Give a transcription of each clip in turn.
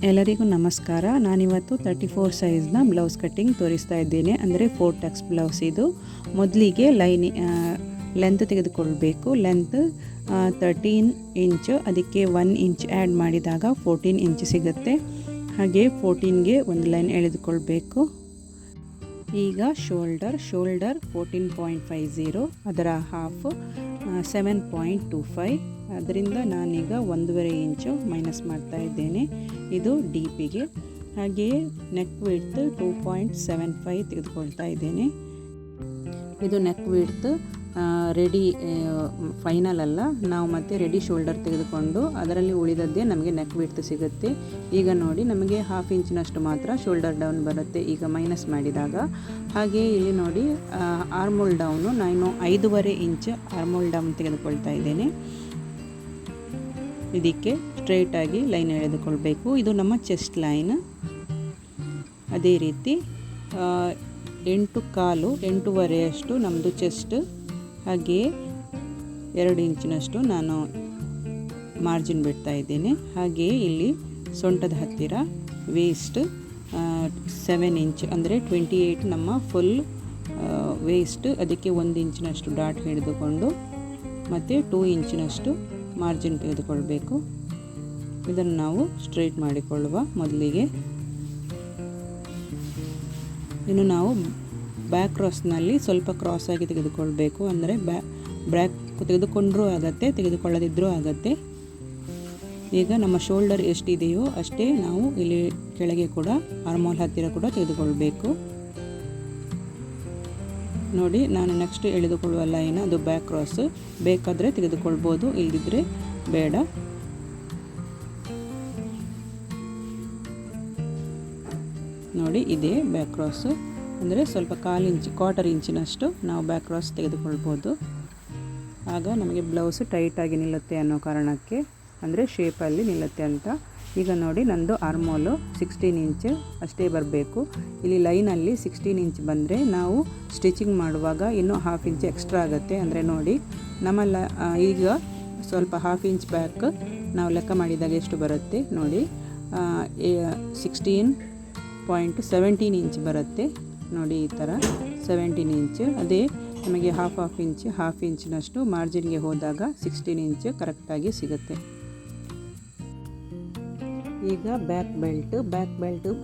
ಎಲ್ಲರಿಗೂ ನಮಸ್ಕಾರ. ನಾನಿವತ್ತು 34 ಸೈಜ್ನ ಬ್ಲೌಸ್ ಕಟ್ಟಿಂಗ್ ತೋರಿಸ್ತಾ ಇದ್ದೇನೆ. ಅಂದರೆ 4 ಟಕ್ಸ್ ಬ್ಲೌಸ್ ಇದು. ಮೊದಲಿಗೆ ಲೆಂತ್ ತೆಗೆದುಕೊಳ್ಬೇಕು. ಲೆಂತ್ 13 ಇಂಚು, ಅದಕ್ಕೆ 1 ಇಂಚ್ ಆ್ಯಡ್ ಮಾಡಿದಾಗ 14 ಇಂಚ್ ಸಿಗುತ್ತೆ. ಹಾಗೆ 14ಗೆ ಒಂದು ಲೈನ್ ಎಳೆದುಕೊಳ್ಬೇಕು. ಈಗ ಶೋಲ್ಡರ್ 14.50, ಅದರ ಹಾಫ್ 7.25, ಅದರಿಂದ ನಾನೀಗ 1.5 ಇಂಚು ಮೈನಸ್ ಮಾಡ್ತಾ ಇದ್ದೇನೆ. ಇದು ಡೀಪಿಗೆ. ಹಾಗೆಯೇ ನೆಕ್ ವಿಡ್ತ್ 2.75 ತೆಗೆದುಕೊಳ್ತಾ ಇದ್ದೇನೆ. ಇದು ನೆಕ್ ವಿಡ್ತ್ ರೆಡಿ ಫೈನಲ್ ಅಲ್ಲ, ನಾವು ಮತ್ತೆ ರೆಡಿ ಶೋಲ್ಡರ್ ತೆಗೆದುಕೊಂಡು ಅದರಲ್ಲಿ ಉಳಿದದ್ದೇ ನಮಗೆ ನೆಕ್ ವಿಡ್ತ್ ಸಿಗುತ್ತೆ. ಈಗ ನೋಡಿ, ನಮಗೆ 1/2 ಇಂಚಿನಷ್ಟು ಮಾತ್ರ ಶೋಲ್ಡರ್ ಡೌನ್ ಬರುತ್ತೆ ಈಗ ಮೈನಸ್ ಮಾಡಿದಾಗ. ಹಾಗೆ ಇಲ್ಲಿ ನೋಡಿ, ಆರ್ಮೋಲ್ ಡೌನು ನಾನು 5.5 ಇಂಚ್ ಆರ್ಮೋಲ್ ಡೌನ್ ತೆಗೆದುಕೊಳ್ತಾ ಇದ್ದೇನೆ. ಇದಕ್ಕೆ ಸ್ಟ್ರೈಟಾಗಿ ಲೈನ್ ಎಳೆದುಕೊಳ್ಬೇಕು. ಇದು ನಮ್ಮ ಚೆಸ್ಟ್ ಲೈನ್. ಅದೇ ರೀತಿ 8.25 ಅಷ್ಟು ನಮ್ಮದು ಚೆಸ್ಟ್. ಹಾಗೆಯೇ 2 ಇಂಚಿನಷ್ಟು ನಾನು ಮಾರ್ಜಿನ್ ಬಿಡ್ತಾ ಇದ್ದೇನೆ. ಹಾಗೆಯೇ ಇಲ್ಲಿ ಸೊಂಟದ ಹತ್ತಿರ ವೇಸ್ಟ್ 7 ಇಂಚ್, ಅಂದರೆ 28 ನಮ್ಮ ಫುಲ್ ವೇಸ್ಟ್. ಅದಕ್ಕೆ 1 ಇಂಚಿನಷ್ಟು ಡಾಟ್ ಹಿಡಿದುಕೊಂಡು ಮತ್ತು 2 ಇಂಚಿನಷ್ಟು ಮಾರ್ಜಿನ್ ತೆಗೆದುಕೊಳ್ಬೇಕು. ಇದನ್ನು ನಾವು ಸ್ಟ್ರೈಟ್ ಮಾಡಿಕೊಳ್ಳುವ ಮೊದಲಿಗೆ. ಇನ್ನು ನಾವು ಬ್ಯಾಕ್ ಕ್ರಾಸ್ನಲ್ಲಿ ಸ್ವಲ್ಪ ಕ್ರಾಸಾಗಿ ತೆಗೆದುಕೊಳ್ಬೇಕು. ಅಂದರೆ ಬ್ಯಾಕ್ ತೆಗೆದುಕೊಂಡ್ರೂ ಆಗುತ್ತೆ, ತೆಗೆದುಕೊಳ್ಳದಿದ್ದರೂ ಆಗುತ್ತೆ. ಈಗ ನಮ್ಮ ಶೋಲ್ಡರ್ ಎಷ್ಟಿದೆಯೋ ಅಷ್ಟೇ ನಾವು ಇಲ್ಲಿ ಕೆಳಗೆ ಕೂಡ ಆರ್ಮೋಲ್ ಹತ್ತಿರ ಕೂಡ ತೆಗೆದುಕೊಳ್ಬೇಕು. ನೋಡಿ, ನಾನು ನೆಕ್ಸ್ಟ್ ಎಳೆದುಕೊಳ್ಳುವ ಲೈನ್ ಅದು ಬ್ಯಾಕ್ ಕ್ರಾಸ್. ಬೇಕಾದರೆ ತೆಗೆದುಕೊಳ್ಬೋದು, ಇಲ್ಲದಿದ್ದರೆ ಬೇಡ. ನೋಡಿ, ಇದೇ ಬ್ಯಾಕ್ ಕ್ರಾಸು. ಅಂದರೆ ಸ್ವಲ್ಪ 1/4 ಇಂಚಿನಷ್ಟು ನಾವು ಬ್ಯಾಕ್ ಕ್ರಾಸ್ ತೆಗೆದುಕೊಳ್ಬೋದು. ಆಗ ನಮಗೆ ಬ್ಲೌಸು ಟೈಟಾಗಿ ನಿಲ್ಲುತ್ತೆ ಅನ್ನೋ ಕಾರಣಕ್ಕೆ, ಅಂದರೆ ಶೇಪಲ್ಲಿ ನಿಲ್ಲುತ್ತೆ ಅಂತ. ಈಗ ನೋಡಿ, ನಂದು ಆರ್ಮೋಲು 16 ಇಂಚ್ ಅಷ್ಟೇ ಬರಬೇಕು. ಇಲ್ಲಿ ಲೈನಲ್ಲಿ 16 ಇಂಚ್ ಬಂದರೆ ನಾವು ಸ್ಟಿಚಿಂಗ್ ಮಾಡುವಾಗ ಇನ್ನೂ 1/2 ಇಂಚ್ ಎಕ್ಸ್ಟ್ರಾ ಆಗುತ್ತೆ. ಅಂದರೆ ನೋಡಿ, ಈಗ ಸ್ವಲ್ಪ 1/2 ಇಂಚ್ ಬ್ಯಾಕ್ ನಾವು ಲೆಕ್ಕ ಮಾಡಿದಾಗ ಎಷ್ಟು ಬರುತ್ತೆ ನೋಡಿ, 16.17 ಇಂಚ್ ಬರುತ್ತೆ. ನೋಡಿ, ಈ ಥರ 17 ಇಂಚ್. ಅದೇ ನಮಗೆ 1/2 ಇಂಚಿನಷ್ಟು ಮಾರ್ಜಿನ್ಗೆ ಹೋದಾಗ 16 ಇಂಚ್ ಕರೆಕ್ಟಾಗಿ ಸಿಗುತ್ತೆ. ಈಗ ಬ್ಯಾಕ್ ಬೆಲ್ಟ್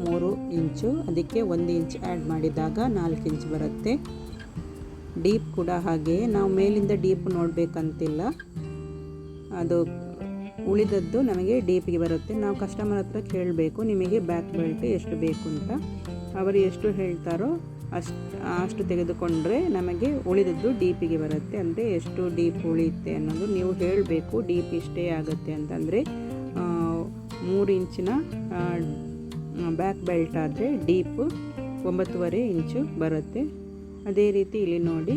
3 ಇಂಚು, ಅದಕ್ಕೆ 1 ಇಂಚ್ ಆ್ಯಡ್ ಮಾಡಿದಾಗ 4 ಇಂಚ್ ಬರುತ್ತೆ. ಡೀಪ್ ಕೂಡ ಹಾಗೆಯೇ, ನಾವು ಮೇಲಿಂದ ಡೀಪ್ ನೋಡಬೇಕಂತಿಲ್ಲ, ಅದು ಉಳಿದದ್ದು ನಮಗೆ ಡೀಪಿಗೆ ಬರುತ್ತೆ. ನಾವು ಕಸ್ಟಮರ್ ಹತ್ರ ಕೇಳಬೇಕು, ನಿಮಗೆ ಬ್ಯಾಕ್ ಬೆಲ್ಟ್ ಎಷ್ಟು ಬೇಕು ಅಂತ. ಅವರು ಎಷ್ಟು ಹೇಳ್ತಾರೋ ಅಷ್ಟು ತೆಗೆದುಕೊಂಡ್ರೆ ನಮಗೆ ಉಳಿದದ್ದು ಡೀಪಿಗೆ ಬರುತ್ತೆ. ಅಂದರೆ ಎಷ್ಟು ಡೀಪ್ ಉಳಿಯುತ್ತೆ ಅನ್ನೋದು ನೀವು ಹೇಳಬೇಕು. ಡೀಪ್ ಇಷ್ಟೇ ಆಗುತ್ತೆ ಅಂತಂದರೆ 3 ಇಂಚಿನ ಬ್ಯಾಕ್ ಬೆಲ್ಟ್ ಆದರೆ ಡೀಪ್ 9.5 ಇಂಚು ಬರುತ್ತೆ. ಅದೇ ರೀತಿ ಇಲ್ಲಿ ನೋಡಿ,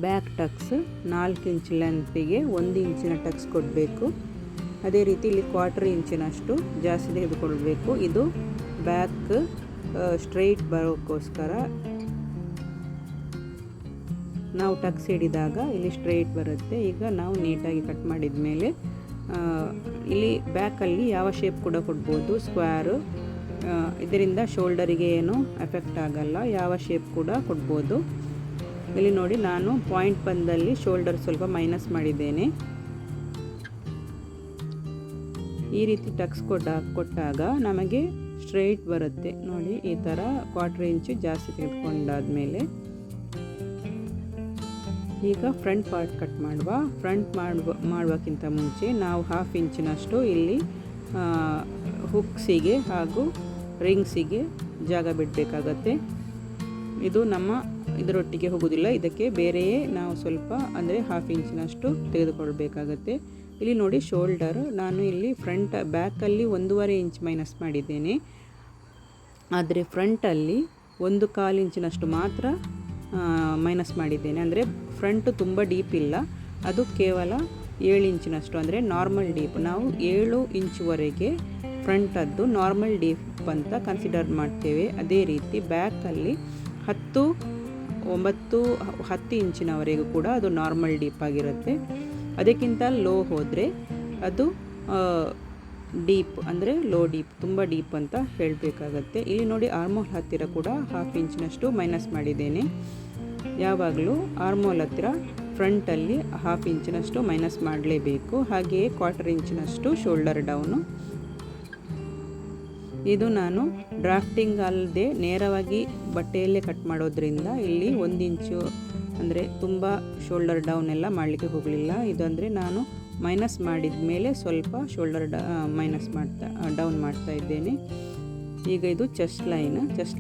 ಬ್ಯಾಕ್ ಟಕ್ಸ್ 4 ಇಂಚ್ ಲೆಂತಿಗೆ 1 ಇಂಚಿನ ಟಕ್ಸ್ ಕೊಡಬೇಕು. ಅದೇ ರೀತಿ ಇಲ್ಲಿ 1/4 ಇಂಚಿನಷ್ಟು ಜಾಸ್ತಿ ತೆಗೆದುಕೊಳ್ಬೇಕು. ಇದು ಬ್ಯಾಕ್ ಸ್ಟ್ರೈಟ್ ಬರೋಕ್ಕೋಸ್ಕರ. ನಾವು ಟಕ್ಸ್ ಹಿಡಿದಾಗ ಇಲ್ಲಿ ಸ್ಟ್ರೈಟ್ ಬರುತ್ತೆ. ಈಗ ನಾವು ನೀಟಾಗಿ ಕಟ್ ಮಾಡಿದ ಮೇಲೆ ಇಲ್ಲಿ ಬ್ಯಾಕಲ್ಲಿ ಯಾವ ಶೇಪ್ ಕೂಡ ಕೊಡ್ಬೋದು. ಸ್ಕ್ವೇರು, ಇದರಿಂದ ಶೋಲ್ಡರಿಗೆ ಏನು ಎಫೆಕ್ಟ್ ಆಗಲ್ಲ. ಯಾವ ಶೇಪ್ ಕೂಡ ಕೊಡ್ಬೋದು. ಇಲ್ಲಿ ನೋಡಿ, ನಾನು ಪಾಯಿಂಟ್ ಬಂದಲ್ಲಿ ಶೋಲ್ಡರ್ ಸ್ವಲ್ಪ ಮೈನಸ್ ಮಾಡಿದ್ದೇನೆ. ಈ ರೀತಿ ಟಕ್ಸ್ ಕೊಟ್ಟಾಗ ನಮಗೆ ಸ್ಟ್ರೈಟ್ ಬರುತ್ತೆ. ನೋಡಿ, ಈ ಥರ 1/4 ಇಂಚು ಜಾಸ್ತಿ ತೆಗೆದುಕೊಂಡಾದ್ಮೇಲೆ ಈಗ ಫ್ರಂಟ್ ಪಾರ್ಟ್ ಕಟ್ ಮಾಡುವ. ಮಾಡುವಕ್ಕಿಂತ ಮುಂಚೆ ನಾವು 1/2 ಇಂಚಿನಷ್ಟು ಇಲ್ಲಿ ಹುಕ್ಸಿಗೆ ಹಾಗೂ ರಿಂಗ್ಸಿಗೆ ಜಾಗ ಬಿಡಬೇಕಾಗತ್ತೆ. ಇದು ಇದರೊಟ್ಟಿಗೆ ಹೋಗೋದಿಲ್ಲ, ಇದಕ್ಕೆ ಬೇರೆಯೇ ನಾವು ಸ್ವಲ್ಪ, ಅಂದರೆ 1/2 ಇಂಚಿನಷ್ಟು ತೆಗೆದುಕೊಳ್ಬೇಕಾಗತ್ತೆ. ಇಲ್ಲಿ ನೋಡಿ, ಶೋಲ್ಡರ್ ನಾನು ಇಲ್ಲಿ ಬ್ಯಾಕಲ್ಲಿ 1.5 ಇಂಚ್ ಮೈನಸ್ ಮಾಡಿದ್ದೇನೆ. ಆದರೆ ಫ್ರಂಟಲ್ಲಿ 1/4 ಇಂಚಿನಷ್ಟು ಮಾತ್ರ ಮೈನಸ್ ಮಾಡಿದ್ದೇನೆ. ಅಂದರೆ ಫ್ರಂಟು ತುಂಬ ಡೀಪ್ ಇಲ್ಲ, ಅದು ಕೇವಲ 7 ಇಂಚಿನಷ್ಟು, ಅಂದರೆ ನಾರ್ಮಲ್ ಡೀಪ್. ನಾವು 7 ಇಂಚುವರೆಗೆ ಫ್ರಂಟದ್ದು ನಾರ್ಮಲ್ ಡೀಪ್ ಅಂತ ಕನ್ಸಿಡರ್ ಮಾಡ್ತೇವೆ. ಅದೇ ರೀತಿ ಬ್ಯಾಕಲ್ಲಿ 10 ಇಂಚಿನವರೆಗೂ ಕೂಡ ಅದು ನಾರ್ಮಲ್ ಡೀಪ್ ಆಗಿರುತ್ತೆ. ಅದಕ್ಕಿಂತ ಲೋ ಹೋದರೆ ಅದು ಡೀಪ್ ಅಂದರೆ ಲೋ ಡೀಪ್, ತುಂಬ ಡೀಪ್ ಅಂತ ಹೇಳಬೇಕಾಗತ್ತೆ. ಇಲ್ಲಿ ನೋಡಿ ಆರ್ಮೋಲ್ ಹತ್ತಿರ ಕೂಡ 1/2 ಇಂಚಿನಷ್ಟು ಮೈನಸ್ ಮಾಡಿದ್ದೇನೆ. ಯಾವಾಗಲೂ ಆರ್ಮೋಲ್ ಹತ್ತಿರ ಫ್ರಂಟಲ್ಲಿ 1/2 ಇಂಚಿನಷ್ಟು ಮೈನಸ್ ಮಾಡಲೇಬೇಕು. ಹಾಗೆಯೇ 1/4 ಇಂಚಿನಷ್ಟು ಶೋಲ್ಡರ್ ಡೌನು. ಇದು ನಾನು ಡ್ರಾಫ್ಟಿಂಗ್ ಅಲ್ಲದೆ ನೇರವಾಗಿ ಬಟ್ಟೆಯಲ್ಲೇ ಕಟ್ ಮಾಡೋದ್ರಿಂದ ಇಲ್ಲಿ 1 ಇಂಚು ಅಂದರೆ ತುಂಬ ಶೋಲ್ಡರ್ ಡೌನ್ ಎಲ್ಲ ಮಾಡಲಿಕ್ಕೆ ಹೋಗಲಿಲ್ಲ. ಇದಂದರೆ ನಾನು ಮೈನಸ್ ಮಾಡಿದ ಮೇಲೆ ಸ್ವಲ್ಪ ಶೋಲ್ಡರ್ ಡೌನ್ ಮಾಡ್ತಾ ಇದ್ದೇನೆ. ಈಗ ಇದು ಚೆಸ್ಟ್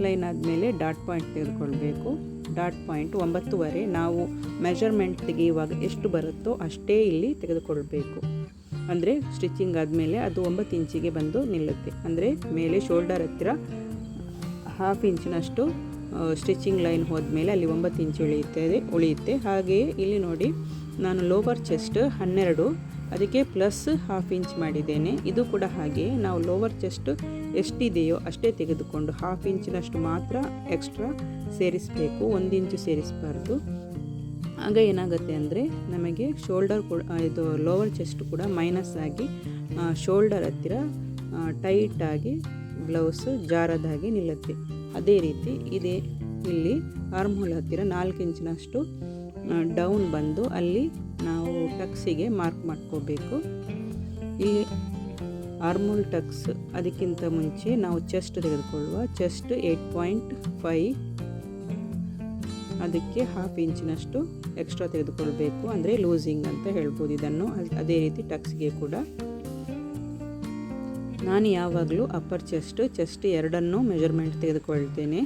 ಲೈನ್ ಆದಮೇಲೆ ಡಾಟ್ ಪಾಯಿಂಟ್ ತೆಗೆದುಕೊಳ್ಬೇಕು. ಡಾಟ್ ಪಾಯಿಂಟ್ 9.5 ನಾವು ಮೆಜರ್ಮೆಂಟ್ ತೆಗೆಯುವಾಗ ಎಷ್ಟು ಬರುತ್ತೋ ಅಷ್ಟೇ ಇಲ್ಲಿ ತೆಗೆದುಕೊಳ್ಬೇಕು. ಅಂದರೆ ಸ್ಟಿಚಿಂಗ್ ಆದಮೇಲೆ ಅದು 9 ಇಂಚಿಗೆ ಬಂದು ನಿಲ್ಲುತ್ತೆ. ಅಂದರೆ ಮೇಲೆ ಶೋಲ್ಡರ್ ಹತ್ತಿರ 1/2 ಇಂಚಿನಷ್ಟು ಸ್ಟಿಚಿಂಗ್ ಲೈನ್ ಹೋದ್ಮೇಲೆ ಅಲ್ಲಿ 9 ಇಂಚು ಉಳಿಯುತ್ತೆ. ಹಾಗೆಯೇ ಇಲ್ಲಿ ನೋಡಿ ನಾನು ಲೋವರ್ ಚೆಸ್ಟ್ 12, ಅದಕ್ಕೆ ಪ್ಲಸ್ 1/2 ಇಂಚ್ ಮಾಡಿದ್ದೇನೆ. ಇದು ಕೂಡ ಹಾಗೆಯೇ ನಾವು ಲೋವರ್ ಚೆಸ್ಟ್ ಎಷ್ಟಿದೆಯೋ ಅಷ್ಟೇ ತೆಗೆದುಕೊಂಡು 1/2 ಇಂಚಿನಷ್ಟು ಮಾತ್ರ ಎಕ್ಸ್ಟ್ರಾ ಸೇರಿಸಬೇಕು, 1 ಇಂಚು ಸೇರಿಸಬಾರ್ದು. ಆಗ ಏನಾಗುತ್ತೆ ಅಂದರೆ ನಮಗೆ ಶೋಲ್ಡರ್ ಕೂಡ ಇದು ಲೋವರ್ ಚೆಸ್ಟ್ ಕೂಡ ಮೈನಸ್ ಆಗಿ ಶೋಲ್ಡರ್ ಹತ್ತಿರ ಟೈಟಾಗಿ ಬ್ಲೌಸ್ ಜಾರದಾಗಿ ನಿಲ್ಲುತ್ತೆ. ಅದೇ ರೀತಿ ಇಲ್ಲಿ ಆರ್ಮ್ಹೋಲ್ ಹತ್ತಿರ 4 ಇಂಚಿನಷ್ಟು ಡೌನ್ ಬಂದು ಅಲ್ಲಿ ನಾವು ಟಕ್ಸಿಗೆ ಮಾರ್ಕ್ ಮಾಡ್ಕೋಬೇಕು. ಇಲ್ಲಿ ಆರ್ಮ್ಹೋಲ್ ಟಕ್ಸ್ ಅದಕ್ಕಿಂತ ಮುಂಚೆ ನಾವು ಚೆಸ್ಟ್ ತೆಗೆದುಕೊಳ್ಳುವ. ಚೆಸ್ಟ್ 8.5, ಅದಕ್ಕೆ 1/2 ಇಂಚಿನಷ್ಟು ಎಕ್ಸ್ಟ್ರಾ ತೆಗೆದುಕೊಳ್ಬೇಕು. ಅಂದರೆ ಲೂಸಿಂಗ್ ಅಂತ ಹೇಳ್ಬೋದು ಇದನ್ನು. ಅದೇ ರೀತಿ ಟಕ್ಸ್ಗೆ ಕೂಡ ನಾನು ಯಾವಾಗಲೂ ಅಪ್ಪರ್ ಚೆಸ್ಟ್ ಎರಡನ್ನೂ ಮೆಜರ್ಮೆಂಟ್ ತೆಗೆದುಕೊಳ್ತೇನೆ.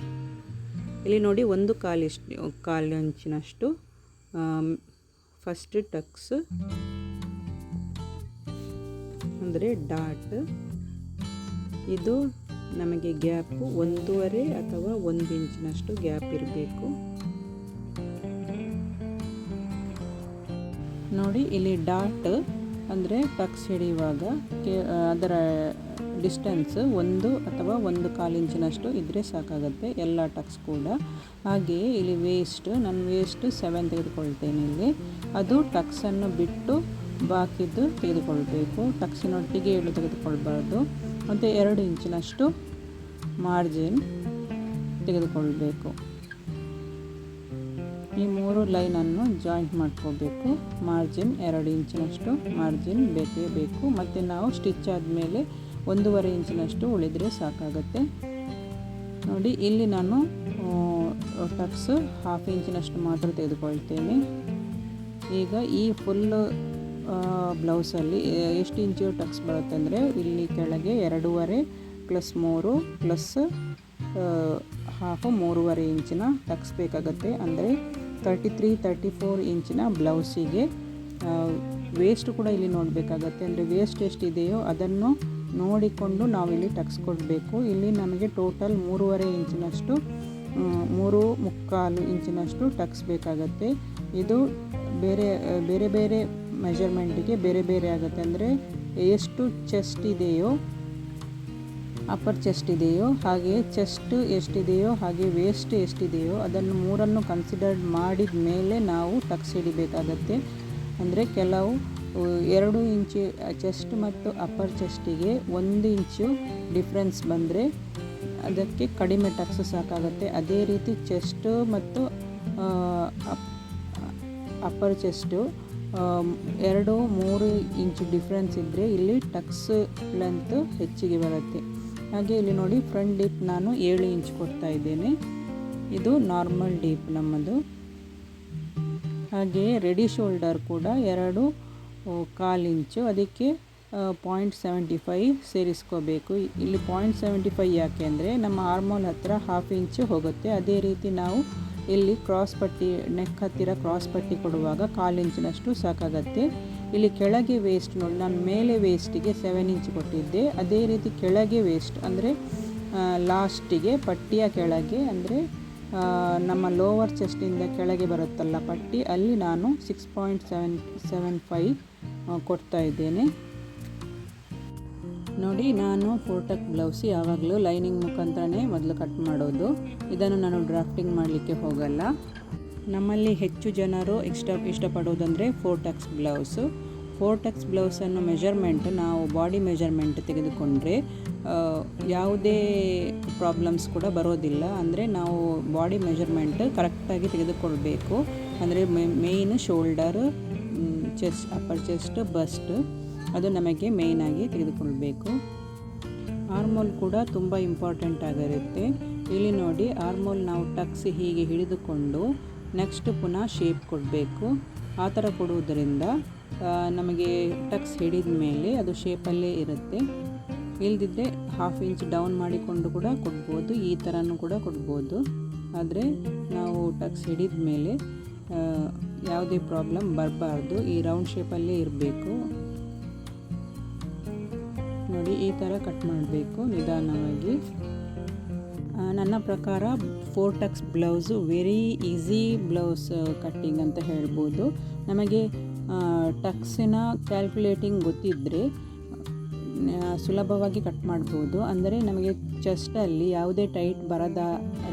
ಇಲ್ಲಿ ನೋಡಿ 1/4 ಇಂಚಿನಷ್ಟು ಫಸ್ಟ್ ಟಕ್ಸ್ ಅಂದರೆ ಡಾಟ್. ಇದು ನಮಗೆ ಗ್ಯಾಪು 1.5 ಅಥವಾ 1 ಇಂಚಿನಷ್ಟು ಗ್ಯಾಪ್ ಇರಬೇಕು. ನೋಡಿ ಇಲ್ಲಿ ಡಾಟ್ ಅಂದರೆ ಟಕ್ಸ್ ಹಿಡಿಯುವಾಗ ಅದರ ಡಿಸ್ಟೆನ್ಸ್ 1 ಅಥವಾ 1/4 ಇಂಚಿನಷ್ಟು ಇದ್ದರೆ ಸಾಕಾಗುತ್ತೆ ಎಲ್ಲ ಟಕ್ಸ್ ಕೂಡ. ಹಾಗೆಯೇ ಇಲ್ಲಿ ನಾನು ವೇಸ್ಟ್ 7 ತೆಗೆದುಕೊಳ್ತೇನೆ. ಇಲ್ಲಿ ಅದು ಟಕ್ಸನ್ನು ಬಿಟ್ಟು ಬಾಕಿದ್ದು ತೆಗೆದುಕೊಳ್ಬೇಕು. ಟಕ್ಸಿನೊಟ್ಟಿಗೆ 7 ತೆಗೆದುಕೊಳ್ಬಾರ್ದು. ಮತ್ತು 2 ಇಂಚಿನಷ್ಟು ಮಾರ್ಜಿನ್ ತೆಗೆದುಕೊಳ್ಬೇಕು. ಈ 3 ಲೈನನ್ನು ಜಾಯಿಂಟ್ ಮಾಡ್ಕೋಬೇಕು. ಮಾರ್ಜಿನ್ 2 ಇಂಚಿನಷ್ಟು ಮಾರ್ಜಿನ್ ಬೇಕೇ ಬೇಕು. ಮತ್ತು ನಾವು ಸ್ಟಿಚ್ ಆದಮೇಲೆ 1.5 ಇಂಚಿನಷ್ಟು ಉಳಿದರೆ ಸಾಕಾಗುತ್ತೆ. ನೋಡಿ ಇಲ್ಲಿ ನಾನು ಟಕ್ಸ್ 1/2 ಇಂಚಿನಷ್ಟು ಮಾತ್ರ ತೆಗೆದುಕೊಳ್ತೇನೆ. ಈಗ ಈ ಫುಲ್ ಬ್ಲೌಸಲ್ಲಿ ಎಷ್ಟು ಇಂಚು ಟಕ್ಸ್ ಬರುತ್ತೆ ಅಂದರೆ ಇಲ್ಲಿ ಕೆಳಗೆ 2.5 + 3 + 1/2 3.5 ಇಂಚಿನ ಟಕ್ಸ್ ಬೇಕಾಗುತ್ತೆ. ಅಂದರೆ 33-34 ಇಂಚಿನ ಬ್ಲೌಸಿಗೆ ವೇಸ್ಟ್ ಕೂಡ ಇಲ್ಲಿ ನೋಡಬೇಕಾಗತ್ತೆ. ಅಂದರೆ ವೇಸ್ಟ್ ಎಷ್ಟಿದೆಯೋ ಅದನ್ನು ನೋಡಿಕೊಂಡು ನಾವಿಲ್ಲಿ ಟಕ್ಸ್ ಕೊಡಬೇಕು. ಇಲ್ಲಿ ನಮಗೆ ಟೋಟಲ್ 3.5 ಇಂಚಿನಷ್ಟು 3.25 ಇಂಚಿನಷ್ಟು ಟಕ್ಸ್ ಬೇಕಾಗತ್ತೆ. ಇದು ಬೇರೆ ಬೇರೆ ಮೆಜರ್ಮೆಂಟಿಗೆ ಬೇರೆ ಆಗುತ್ತೆ. ಅಂದರೆ ಎಷ್ಟು ಚೆಸ್ಟ್ ಇದೆಯೋ ಅಪ್ಪರ್ ಚೆಸ್ಟ್ ಇದೆಯೋ ಹಾಗೆ ಚೆಸ್ಟ್ ಎಷ್ಟಿದೆಯೋ ಹಾಗೆ ವೇಸ್ಟ್ ಎಷ್ಟಿದೆಯೋ ಅದನ್ನು 3 ಕನ್ಸಿಡರ್ ಮಾಡಿದ ಮೇಲೆ ನಾವು ಟಕ್ಸ್ ಹಿಡಿಬೇಕಾಗತ್ತೆ. ಅಂದರೆ ಕೆಲವು 2 ಇಂಚು ಚೆಸ್ಟ್ ಮತ್ತು ಅಪ್ಪರ್ ಚೆಸ್ಟಿಗೆ 1 ಇಂಚು ಡಿಫ್ರೆನ್ಸ್ ಬಂದರೆ ಅದಕ್ಕೆ ಕಡಿಮೆ ಟಕ್ಸ್ ಸಾಕಾಗುತ್ತೆ. ಅದೇ ರೀತಿ ಚೆಸ್ಟ್ ಮತ್ತು ಅಪ್ಪರ್ ಚೆಸ್ಟು 2-3 ಇಂಚು ಡಿಫ್ರೆನ್ಸ್ ಇದ್ದರೆ ಇಲ್ಲಿ ಟಕ್ಸ್ ಲೆಂತ್ ಹೆಚ್ಚಿಗೆ ಬರುತ್ತೆ. ಹಾಗೆ ಇಲ್ಲಿ ನೋಡಿ ಫ್ರಂಟ್ ಡೀಪ್ ನಾನು 7 ಇಂಚ್ ಕೊಡ್ತಾ ಇದ್ದೇನೆ. ಇದು ನಾರ್ಮಲ್ ಡೀಪ್ ನಮ್ಮದು. ಹಾಗೆ ರೆಡಿ ಶೋಲ್ಡರ್ ಕೂಡ 2.25 ಇಂಚು, ಅದಕ್ಕೆ 0.75 ಸೇರಿಸ್ಕೋಬೇಕು. ಇಲ್ಲಿ 0.75 ಯಾಕೆ ಅಂದರೆ ನಮ್ಮ ಆರ್ಮೋಲ್ ಹತ್ತಿರ 1/2 ಇಂಚು ಹೋಗುತ್ತೆ. ಅದೇ ರೀತಿ ನಾವು ಇಲ್ಲಿ ಕ್ರಾಸ್ ಪಟ್ಟಿ ನೆಕ್ ಹತ್ತಿರ ಕ್ರಾಸ್ ಪಟ್ಟಿ ಕೊಡುವಾಗ 1/4 ಇಂಚಿನಷ್ಟು ಸಾಕಾಗತ್ತೆ. ಇಲ್ಲಿ ಕೆಳಗೆ ವೇಸ್ಟ್ ನೋಡಿ, ನಾನು ಮೇಲೆ ವೇಸ್ಟಿಗೆ 7 ಇಂಚ್ ಕೊಟ್ಟಿದ್ದೆ. ಅದೇ ರೀತಿ ಕೆಳಗೆ ವೇಸ್ಟ್ ಅಂದರೆ ಲಾಸ್ಟಿಗೆ ಪಟ್ಟಿಯ ಕೆಳಗೆ ಅಂದರೆ ನಮ್ಮ ಲೋವರ್ ಚೆಸ್ಟಿಂದ ಕೆಳಗೆ ಬರುತ್ತಲ್ಲ ಪಟ್ಟಿ, ಅಲ್ಲಿ ನಾನು 6.75 ಕೊಡ್ತಾ ಇದ್ದೇನೆ. ನೋಡಿ ನಾನು ಫೋಟಕ್ ಬ್ಲೌಸ್ ಯಾವಾಗಲೂ ಲೈನಿಂಗ್ ಮುಖಾಂತರನೇ ಮೊದಲು ಕಟ್ ಮಾಡೋದು. ಇದನ್ನು ನಾನು ಡ್ರಾಫ್ಟಿಂಗ್ ಮಾಡಲಿಕ್ಕೆ ಹೋಗಲ್ಲ. ನಮ್ಮಲ್ಲಿ ಹೆಚ್ಚು ಜನರು ಇಷ್ಟಪಡೋದಂದರೆ ಫೋಟಕ್ಸ್ ಬ್ಲೌಸು. 4 ಬ್ಲೌಸನ್ನು ಮೆಜರ್ಮೆಂಟ್ ನಾವು ಬಾಡಿ ಮೆಜರ್ಮೆಂಟ್ ತೆಗೆದುಕೊಂಡ್ರೆ ಯಾವುದೇ ಪ್ರಾಬ್ಲಮ್ಸ್ ಕೂಡ ಬರೋದಿಲ್ಲ. ಅಂದರೆ ನಾವು ಬಾಡಿ ಮೆಜರ್ಮೆಂಟ್ ಕರೆಕ್ಟಾಗಿ ತೆಗೆದುಕೊಳ್ಬೇಕು. ಅಂದರೆ main shoulder, chest, upper chest, bust ಅದು ನಮಗೆ ಮೇಯ್ನಾಗಿ ತೆಗೆದುಕೊಳ್ಬೇಕು. ಆರ್ಮೋಲ್ ಕೂಡ ತುಂಬ ಇಂಪಾರ್ಟೆಂಟ್ ಆಗಿರುತ್ತೆ. ಇಲ್ಲಿ ನೋಡಿ, ಆರ್ಮೋಲ್ ನಾವು ಟಕ್ಸ್ ಹೀಗೆ ಹಿಡಿದುಕೊಂಡು ನೆಕ್ಸ್ಟ್ ಪುನಃ ಶೇಪ್ ಕೊಡಬೇಕು. ಆ ಥರ ಕೊಡುವುದರಿಂದ ನಮಗೆ ಟಕ್ಸ್ ಹಿಡಿದ ಮೇಲೆ ಅದು ಶೇಪಲ್ಲೇ ಇರುತ್ತೆ. ಇಲ್ದಿದ್ದರೆ 1/2 ಇಂಚ್ ಡೌನ್ ಮಾಡಿಕೊಂಡು ಕೂಡ ಕೊಡ್ಬೋದು, ಈ ಥರನೂ ಕೂಡ ಕೊಡ್ಬೋದು. ಆದರೆ ನಾವು ಟಕ್ಸ್ ಹಿಡಿದ ಮೇಲೆ ಯಾವುದೇ ಪ್ರಾಬ್ಲಮ್ ಬರಬಾರ್ದು, ಈ ರೌಂಡ್ ಶೇಪಲ್ಲೇ ಇರಬೇಕು. ನೋಡಿ, ಈ ಥರ ಕಟ್ ಮಾಡಬೇಕು ನಿಧಾನವಾಗಿ. ನನ್ನ ಪ್ರಕಾರ 4 blouse very easy blouse cutting ಅಂತ ಹೇಳ್ಬೋದು. ನಮಗೆ ಟಕ್ಸಿನ ಕ್ಯಾಲ್ಕುಲೇಟಿಂಗ್ ಗೊತ್ತಿದ್ದರೆ ಸುಲಭವಾಗಿ ಕಟ್ ಮಾಡ್ಬೋದು. ಅಂದರೆ ನಮಗೆ ಚೆಸ್ಟಲ್ಲಿ ಯಾವುದೇ ಟೈಟ್ ಬರದ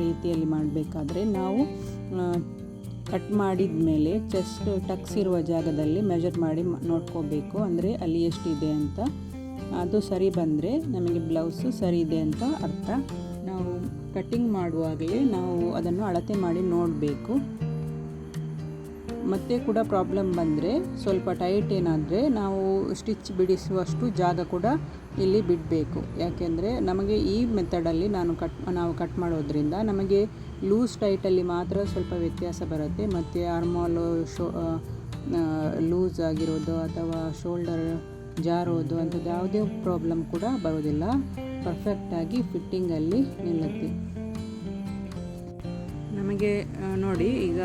ರೀತಿಯಲ್ಲಿ ಮಾಡಬೇಕಾದ್ರೆ ನಾವು ಕಟ್ ಮಾಡಿದ ಮೇಲೆ ಚೆಸ್ಟ್ ಟಕ್ಸ್ ಇರುವ ಜಾಗದಲ್ಲಿ ಮೆಜರ್ ಮಾಡಿ ನೋಡ್ಕೋಬೇಕು. ಅಂದರೆ ಅಲ್ಲಿ ಎಷ್ಟಿದೆ ಅಂತ, ಅದು ಸರಿ ಬಂದರೆ ನಮಗೆ ಬ್ಲೌಸು ಸರಿ ಇದೆ ಅಂತ ಅರ್ಥ. ನಾವು ಕಟ್ಟಿಂಗ್ ಮಾಡುವಾಗಲೇ ನಾವು ಅದನ್ನು ಅಳತೆ ಮಾಡಿ ನೋಡಬೇಕು. ಮತ್ತೆ ಕೂಡ ಪ್ರಾಬ್ಲಮ್ ಬಂದರೆ ಸ್ವಲ್ಪ ಟೈಟ್ ಏನಾದರೆ ನಾವು ಸ್ಟಿಚ್ ಬಿಡಿಸುವಷ್ಟು ಜಾಗ ಕೂಡ ಇಲ್ಲಿ ಬಿಡಬೇಕು. ಯಾಕೆಂದರೆ ನಮಗೆ ಈ ಮೆಥಡಲ್ಲಿ ನಾವು ಕಟ್ ಮಾಡೋದ್ರಿಂದ ನಮಗೆ ಲೂಸ್ ಟೈಟಲ್ಲಿ ಮಾತ್ರ ಸ್ವಲ್ಪ ವ್ಯತ್ಯಾಸ ಬರುತ್ತೆ. ಮತ್ತು ಆರ್ಮೋಲು ಲೂಸ್ ಆಗಿರೋದು ಅಥವಾ ಶೋಲ್ಡರ್ ಜಾರೋದು ಅಂಥದ್ದು ಯಾವುದೇ ಪ್ರಾಬ್ಲಮ್ ಕೂಡ ಬರೋದಿಲ್ಲ. ಪರ್ಫೆಕ್ಟಾಗಿ ಫಿಟ್ಟಿಂಗಲ್ಲಿ ನಿಲ್ಲುತ್ತೆ. ನಮಗೆ ನೋಡಿ, ಈಗ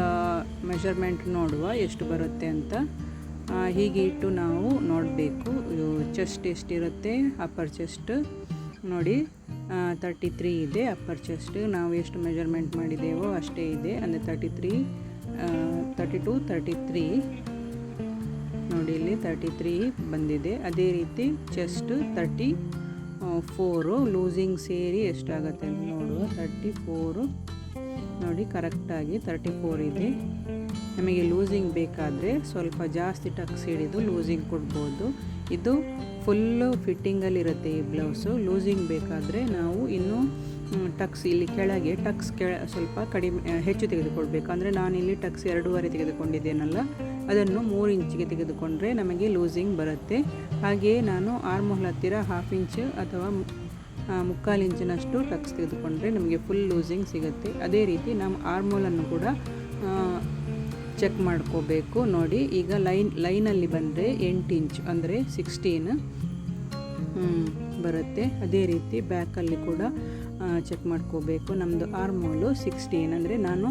ಮೆಷರ್ಮೆಂಟ್ ನೋಡುವ ಎಷ್ಟು ಬರುತ್ತೆ ಅಂತ. ಹೀಗೆ ಇಟ್ಟು ನಾವು ನೋಡಬೇಕು ಚೆಸ್ಟ್ ಎಷ್ಟಿರುತ್ತೆ. ಅಪ್ಪರ್ ಚೆಸ್ಟ್ ನೋಡಿ 33 ಇದೆ ಅಪ್ಪರ್ ಚೆಸ್ಟ್. ನಾವು ಎಷ್ಟು ಮೆಜರ್ಮೆಂಟ್ ಮಾಡಿದ್ದೇವೋ ಅಷ್ಟೇ ಇದೆ. ಅಂದರೆ 32 33 ನೋಡಿ, ಇಲ್ಲಿ 33 ಬಂದಿದೆ. ಅದೇ ರೀತಿ ಚೆಸ್ಟ್ 34 ಲೂಸಿಂಗ್ ಸೇರಿ ಎಷ್ಟಾಗುತ್ತೆ ಅಂತ ನೋಡುವ. 34 ನೋಡಿ, ಕರೆಕ್ಟಾಗಿ 34 ಇದೆ. ನಮಗೆ ಲೂಸಿಂಗ್ ಬೇಕಾದರೆ ಸ್ವಲ್ಪ ಜಾಸ್ತಿ ಟಕ್ಸ್ ಹಿಡಿದು ಲೂಸಿಂಗ್ ಕೊಡ್ಬೋದು. ಇದು ಫುಲ್ಲು ಫಿಟ್ಟಿಂಗಲ್ಲಿರುತ್ತೆ ಈ ಬ್ಲೌಸು. ಲೂಸಿಂಗ್ ಬೇಕಾದರೆ ನಾವು ಇನ್ನೂ ಟಕ್ಸ್ ಇಲ್ಲಿ ಕೆಳಗೆ ಟಕ್ಸ್ ಸ್ವಲ್ಪ ಕಡಿಮೆ ಹೆಚ್ಚು ತೆಗೆದುಕೊಳ್ಬೇಕು. ಅಂದರೆ ನಾನಿಲ್ಲಿ ಟಕ್ಸ್ 2.5 ತೆಗೆದುಕೊಂಡಿದ್ದೇನಲ್ಲ, ಅದನ್ನು 3 ಇಂಚಿಗೆ ತೆಗೆದುಕೊಂಡ್ರೆ ನಮಗೆ ಲೂಸಿಂಗ್ ಬರುತ್ತೆ. ಹಾಗೆಯೇ ನಾನು ಆರ್ಮೋಲ್ ಹತ್ತಿರ 1/2 ಇಂಚ್ ಅಥವಾ 3/4 ಇಂಚಿನಷ್ಟು ಟಕ್ಸ್ ತೆಗೆದುಕೊಂಡ್ರೆ ನಮಗೆ ಫುಲ್ ಲೂಸಿಂಗ್ ಸಿಗುತ್ತೆ. ಅದೇ ರೀತಿ ನಮ್ಮ ಆರ್ಮೋಲನ್ನು ಕೂಡ ಚೆಕ್ ಮಾಡ್ಕೋಬೇಕು. ನೋಡಿ, ಈಗ ಲೈನಲ್ಲಿ ಬಂದರೆ 8 ಇಂಚ್ ಅಂದರೆ 16 ಬರುತ್ತೆ. ಅದೇ ರೀತಿ ಬ್ಯಾಕಲ್ಲಿ ಕೂಡ ಚೆಕ್ ಮಾಡ್ಕೋಬೇಕು. ನಮ್ಮದು ಆರ್ಮೋಲು 16 ಅಂದರೆ ನಾನು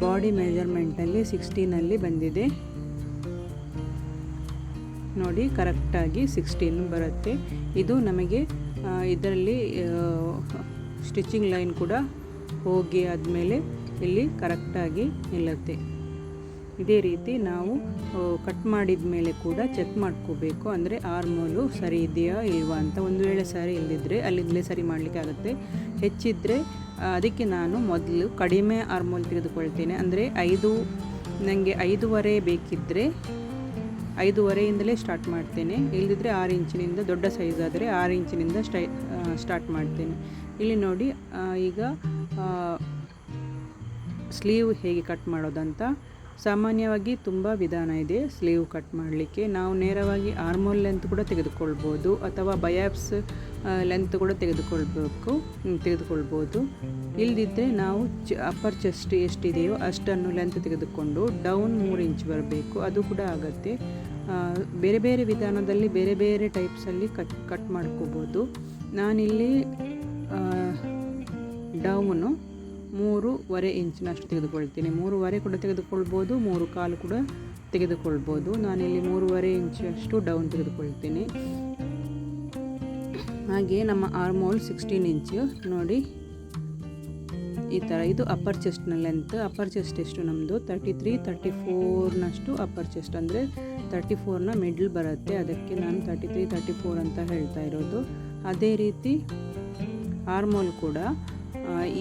ಬಾಡಿ ಮೆಜರ್ಮೆಂಟಲ್ಲಿ 16ಅಲ್ಲಿ ಬಂದಿದೆ. ನೋಡಿ, ಕರೆಕ್ಟಾಗಿ 16 ಬರುತ್ತೆ. ಇದು ನಮಗೆ ಇದರಲ್ಲಿ ಸ್ಟಿಚಿಂಗ್ ಲೈನ್ ಕೂಡ ಹೋಗಿ ಆದಮೇಲೆ ಇಲ್ಲಿ ಕರೆಕ್ಟಾಗಿ ನಿಲ್ಲುತ್ತೆ. ಇದೇ ರೀತಿ ನಾವು ಕಟ್ ಮಾಡಿದ ಮೇಲೆ ಕೂಡ ಚೆಕ್ ಮಾಡ್ಕೋಬೇಕು. ಅಂದರೆ ಆರ್ಮೋಲು ಸರಿ ಇದೆಯಾ ಇಲ್ವಾ ಅಂತ. ಒಂದು ವೇಳೆ ಸರಿ ಇಲ್ಲದಿದ್ದರೆ ಅಲ್ಲಿಂದಲೇ ಸರಿ ಮಾಡಲಿಕ್ಕೆ ಆಗುತ್ತೆ. ಹೆಚ್ಚಿದ್ದರೆ ಅದಕ್ಕೆ ನಾನು ಮೊದಲು ಕಡಿಮೆ ಆರ್ಮೋಲ್ ತೆಗೆದುಕೊಳ್ತೇನೆ. ಅಂದರೆ ನನಗೆ 5.5 ಬೇಕಿದ್ದರೆ 5.5ಇಂದಲೇ ಸ್ಟಾರ್ಟ್ ಮಾಡ್ತೇನೆ. ಇಲ್ಲದಿದ್ದರೆ 6 ಇಂಚಿನಿಂದ, ದೊಡ್ಡ ಸೈಜ್ ಆದರೆ 6 ಇಂಚಿನಿಂದ ಸ್ಟಾರ್ಟ್ ಮಾಡ್ತೇನೆ. ಇಲ್ಲಿ ನೋಡಿ, ಈಗ ಸ್ಲೀವ್ ಹೇಗೆ ಕಟ್ ಮಾಡೋದಂತ. ಸಾಮಾನ್ಯವಾಗಿ ತುಂಬ ವಿಧಾನ ಇದೆ ಸ್ಲೀವ್ ಕಟ್ ಮಾಡಲಿಕ್ಕೆ. ನಾವು ನೇರವಾಗಿ ಆರ್ಮೋಲ್ ಲೆಂತ್ ಕೂಡ ತೆಗೆದುಕೊಳ್ಬೋದು ಅಥವಾ ಬಯಾಪ್ಸ್ ಲೆಂತ್ ಕೂಡ ತೆಗೆದುಕೊಳ್ಬೋದು. ಇಲ್ಲದಿದ್ದರೆ ನಾವು ಅಪ್ಪರ್ ಚೆಸ್ಟ್ ಎಷ್ಟಿದೆಯೋ ಅಷ್ಟನ್ನು ಲೆಂತ್ ತೆಗೆದುಕೊಂಡು ಡೌನ್ 3 ಇಂಚ್ ಬರಬೇಕು, ಅದು ಕೂಡ ಆಗುತ್ತೆ. ಬೇರೆ ಬೇರೆ ವಿಧಾನದಲ್ಲಿ ಬೇರೆ ಬೇರೆ ಟೈಪ್ಸಲ್ಲಿ ಕಟ್ ಮಾಡ್ಕೋಬೋದು. ನಾನಿಲ್ಲಿ ಡೌನು 3.5 ಇಂಚಿನಷ್ಟು ತೆಗೆದುಕೊಳ್ತೀನಿ. 3.5 ಕೂಡ ತೆಗೆದುಕೊಳ್ಬೋದು, 3.25 ಕೂಡ ತೆಗೆದುಕೊಳ್ಬೋದು. ನಾನಿಲ್ಲಿ 3.5 ಇಂಚಷ್ಟು ಡೌನ್ ತೆಗೆದುಕೊಳ್ತೀನಿ. ಹಾಗೆ ನಮ್ಮ ಆರ್ಮೋಲ್ 16 ಇಂಚ್ ನೋಡಿ, ಈ ಥರ. ಇದು ಅಪ್ಪರ್ ಚೆಸ್ಟ್ನ ಲೆಂತ್. ಅಪ್ಪರ್ ಚೆಸ್ಟ್ ಎಷ್ಟು ನಮ್ಮದು 33, 34ನಷ್ಟು ಅಪ್ಪರ್ ಚೆಸ್ಟ್. ಅಂದರೆ 34ನ ಮಿಡ್ಲ್ ಬರುತ್ತೆ, ಅದಕ್ಕೆ ನಾನು 33, 34 ಅಂತ ಹೇಳ್ತಾ ಇರೋದು. ಅದೇ ರೀತಿ ಆರ್ಮೋಲ್ ಕೂಡ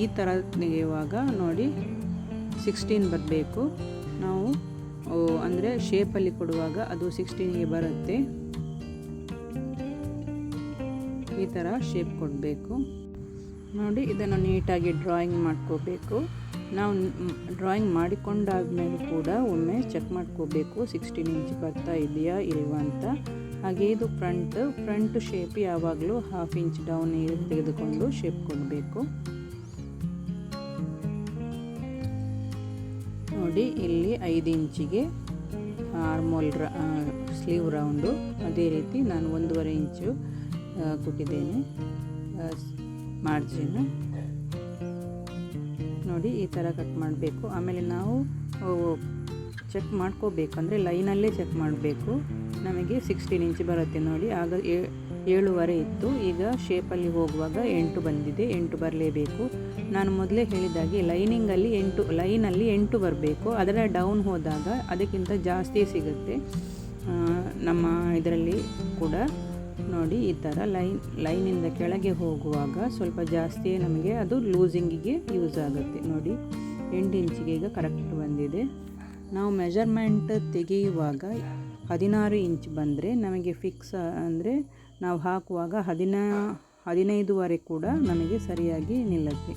ಈ ಥರ ತೆಗೆಯುವಾಗ ನೋಡಿ 16 ಬರಬೇಕು. ನಾವು ಅಂದರೆ ಶೇಪಲ್ಲಿ ಕೊಡುವಾಗ ಅದು 16ಗೆ ಬರುತ್ತೆ. ಈ ಥರ ಶೇಪ್ ಕೊಡಬೇಕು. ನೋಡಿ, ಇದನ್ನು ನೀಟಾಗಿ ಡ್ರಾಯಿಂಗ್ ಮಾಡ್ಕೋಬೇಕು. ನಾವು ಡ್ರಾಯಿಂಗ್ ಮಾಡಿಕೊಂಡಾದ್ಮೇಲೆ ಕೂಡ ಒಮ್ಮೆ ಚೆಕ್ ಮಾಡ್ಕೋಬೇಕು 16 ಇಂಚ್ ಬರ್ತಾ ಇದೆಯಾ ಇಲ್ವಾ ಅಂತ. ಹಾಗೆ ಇದು ಫ್ರಂಟ್ ಶೇಪ್ ಯಾವಾಗಲೂ 1/2 ಇಂಚ್ ಡೌನ್ ತೆಗೆದುಕೊಂಡು ಶೇಪ್ ಕೊಡಬೇಕು. ನೋಡಿ, ಇಲ್ಲಿ 5 ಇಂಚಿಗೆ ಆರ್ಮೋಲ್ ಸ್ಲೀವ್ ರೌಂಡು, ಅದೇ ರೀತಿ ನಾನು 1.5 ಇಂಚು ಕೊಟ್ಟಿದ್ದೇನೆ ಮಾರ್ಜಿನ್. ನೋಡಿ, ಈ ಥರ ಕಟ್ ಮಾಡಬೇಕು. ಆಮೇಲೆ ನಾವು ಚೆಕ್ ಮಾಡ್ಕೋಬೇಕಂದ್ರೆ ಲೈನಲ್ಲೇ ಚೆಕ್ ಮಾಡಬೇಕು. ನಮಗೆ 16 ಇಂಚ್ ಬರುತ್ತೆ. ನೋಡಿ, ಆಗ 7.5 ಇತ್ತು, ಈಗ ಶೇಪಲ್ಲಿ ಹೋಗುವಾಗ 8 ಬಂದಿದೆ. 8 ಬರಲೇಬೇಕು. ನಾನು ಮೊದಲೇ ಹೇಳಿದಾಗೆ ಲೈನಲ್ಲಿ 8 ಬರಬೇಕು. ಅದರ ಡೌನ್ ಹೋದಾಗ ಅದಕ್ಕಿಂತ ಜಾಸ್ತಿ ಸಿಗುತ್ತೆ ನಮ್ಮ ಇದರಲ್ಲಿ ಕೂಡ. ನೋಡಿ, ಈ ಥರ ಲೈನಿಂದ ಕೆಳಗೆ ಹೋಗುವಾಗ ಸ್ವಲ್ಪ ಜಾಸ್ತಿಯೇ ನಮಗೆ ಅದು ಲೂಸಿಂಗಿಗೆ ಯೂಸ್ ಆಗುತ್ತೆ. ನೋಡಿ, 8 ಇಂಚಿಗೆ ಈಗ ಕರೆಕ್ಟ್ ಬಂದಿದೆ. ನಾವು ಮೆಜರ್ಮೆಂಟ್ ತೆಗೆಯುವಾಗ 16 ಇಂಚ್ ಬಂದರೆ ನಮಗೆ ಫಿಕ್ಸ್, ಅಂದರೆ ನಾವು ಹಾಕುವಾಗ 15.5 ಕೂಡ ನಮಗೆ ಸರಿಯಾಗಿ ನಿಲ್ಲುತ್ತೆ.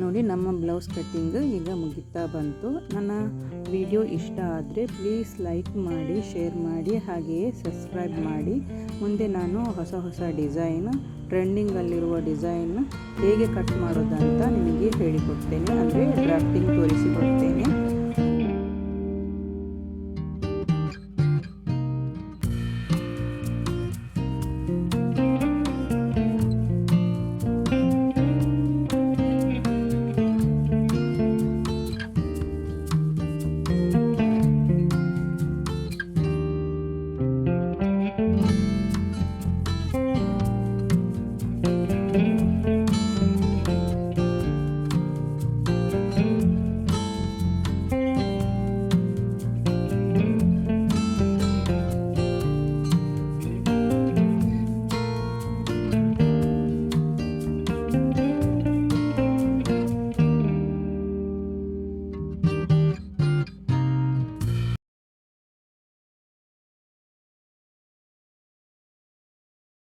ನೋಡಿ, ನಮ್ಮ ಬ್ಲೌಸ್ ಕಟ್ಟಿಂಗ್ ಈಗ ಮುಗಿತಾ ಬಂತು. ನನ್ನ ವಿಡಿಯೋ ಇಷ್ಟ ಆದರೆ ಪ್ಲೀಸ್ ಲೈಕ್ ಮಾಡಿ, ಶೇರ್ ಮಾಡಿ, ಹಾಗೆಯೇ ಸಬ್ಸ್ಕ್ರೈಬ್ ಮಾಡಿ. ಮುಂದೆ ನಾನು ಹೊಸ ಡಿಸೈನ್, ಟ್ರೆಂಡಿಂಗಲ್ಲಿರುವ ಡಿಸೈನ್ ಹೇಗೆ ಕಟ್ ಮಾಡೋದಂತ ನಿಮಗೆ ಹೇಳಿಕೊಡ್ತೇನೆ, ಅಂದರೆ ಡ್ರಾಫ್ಟಿಂಗ್ ತೋರಿಸಿಕೊಡ್ತೇನೆ.